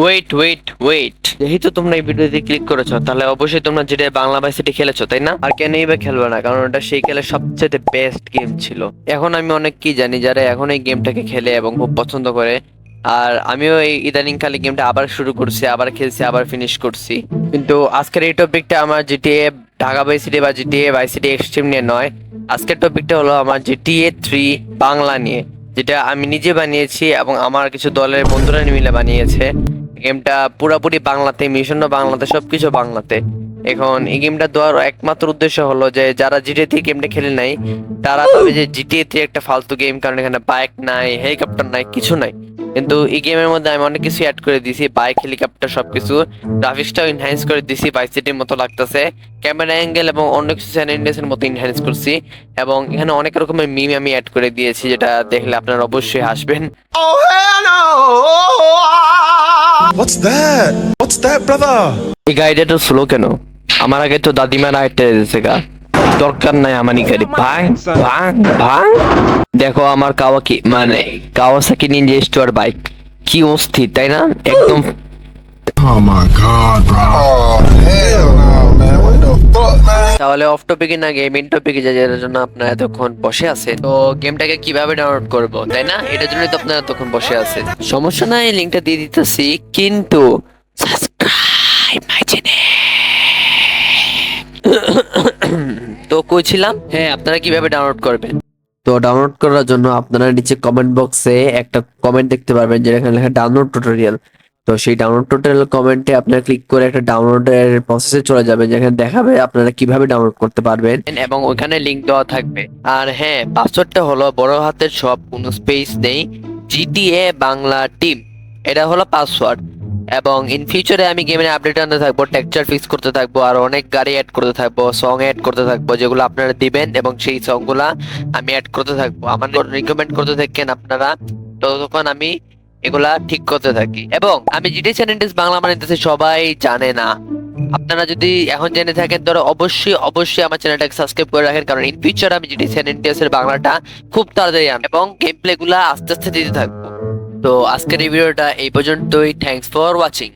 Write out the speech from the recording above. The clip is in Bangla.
ওয়েট ওয়েট ওয়েট, যেহেতু তোমরা এই ভিডিওতে ক্লিক করেছো তাহলে অবশ্যই তোমরা যেটা বাংলা ভাই সিটি খেলেছো তাই না? আর কেনই বা খেলবে না, কারণ ওটা সেই খেলে সবচেয়ে বেস্ট গেম ছিল। এখন আমি অনেক কি জানি যারা এখন এই গেমটাকে খেলে এবং খুব পছন্দ করে। আর আমিও এই ইদানিং কালে গেমটা আবার শুরু করছি, আবার খেলছি, আবার ফিনিশ করছি। কিন্তু আজকের এই টপিকটা আমার জিটিএ ঢাকা ভাই সিটি বা জিটিএ ভাই সিটি এক্সট্রিম নিয়ে নয়। আজকের টপিকটা হলো আমার জিটিএ 3 বাংলা নিয়ে, যেটা আমি নিজে বানিয়েছি এবং আমার কিছু দলের বন্ধুরা মিলে বানিয়েছে। গেমটা পুরোপুরি বাংলাতে, মিশনও বাংলাতে, সবকিছু বাংলাতে। এখন এই গেমটা দেওয়ার একমাত্র উদ্দেশ্য হলো যে যারা জিটিএ গেমটা খেলে নাই তারা ভাবে যে জিটিএ একটা ফালতু গেম, কারণ এখানে বাইক নাই, হেলিকপ্টার নাই, কিছু নাই। কিন্তু এই গেমের মধ্যে আমি অনেক কিছু অ্যাড করে দিয়েছি, বাইক, হেলিকপ্টার, সবকিছু। গ্রাফিক্সটাও এনহ্যান্স করে দিয়েছি, ভাইস সিটির মতো লাগতেছে। ক্যামেরা অ্যাঙ্গেল এবং অন্য কিছু স্যান এন্ড্রিয়াসের মতো এনহ্যান্স করছি। এবং এখানে অনেক রকমের মিম আমি অ্যাড করে দিয়েছি, যেটা দেখলে আপনারা অবশ্যই হাসবেন। Oh hell no! What's that? What's that, brother? এই গাড়িটা তো স্লো কেন? আমার আগে তো দাদিমার আইতে দিয়েছে গা, দরকার নাই আমার এই গাড়ি। ভাঙ ভাঙ ভাঙ। দেখো আমার কাওয়াকি মানে কাওয়াসাকি নিনজা স্টোয়ার বাইক, কি অস্থির তাই না? একদম। Oh my god, bro. Oh hell no, man. What the fuck, man? তাহলে অফ টপিকে না গিয়ে মেইন টপিকে যাই, যেটার জন্য আপনারা এতক্ষণ বসে আছে। তো গেমটাকে কিভাবে ডাউনলোড করব তাই না? এটার জন্যই তো আপনারা এতক্ষণ বসে আছে। সমস্যা নাই, লিংকটা দিয়ে দিতেছি, কিন্তু সাবস্ক্রাইব মাই চ্যানেল। তো কইছিলাম, হ্যাঁ, আপনারা কিভাবে ডাউনলোড করবেন। তো ডাউনলোড করার জন্য আপনারা নিচে কমেন্ট বক্সে একটা কমেন্ট দেখতে পারবেন, যেটা এখানে লেখা ডাউনলোড টিউটোরিয়াল। তো সেই ডাউনলোড টিউটোরিয়াল কমেন্টে আপনারা ক্লিক করে একটা ডাউনলোডের প্রসেসে চলে যাবেন, যেখানে দেখাবে আপনারা কিভাবে ডাউনলোড করতে পারবেন এবং ওখানে লিংক দেওয়া থাকবে। আর হ্যাঁ, পাসওয়ার্ডটা হলো বড় হাতের সব, কোনো স্পেস নেই, জিটিএ বাংলা টিম, এটা হলো পাসওয়ার্ড। এবং ইন ফিউচারে আমি গেমের আপডেট আনতে থাকবো, টেক্সচার ফিক্স করতে থাকবো, আর অনেক গাড়ি অ্যাড করতে থাকবো, সং অ্যাড করতে থাকবো, যেগুলো আপনারা দিবেন এবং সেই সংগুলা আমি অ্যাড করতে থাকবো। আমার রিকমেন্ড করতে থাকেন আপনারা, ততক্ষণ আমি এগুলা ঠিক করতে থাকি। এবং আমি জিটি চ্যানেলটিস বাংলা বানাইতেছি, সবাই জানে না। আপনারা যদি এখন জেনে থাকেন তাহলে অবশ্যই অবশ্যই আমার চ্যানেলটাকে সাবস্ক্রাইব করে রাখেন, কারণ ইন ফিউচার আমি জিটি চ্যানেলটিস এর বাংলাটা খুব তাড়াতাড়ি আনবো এবং গেম প্লে গুলা আস্তে আস্তে দিতে থাকবো। তো আজকের এই ভিডিওটা এই পর্যন্তই। Thanks for watching.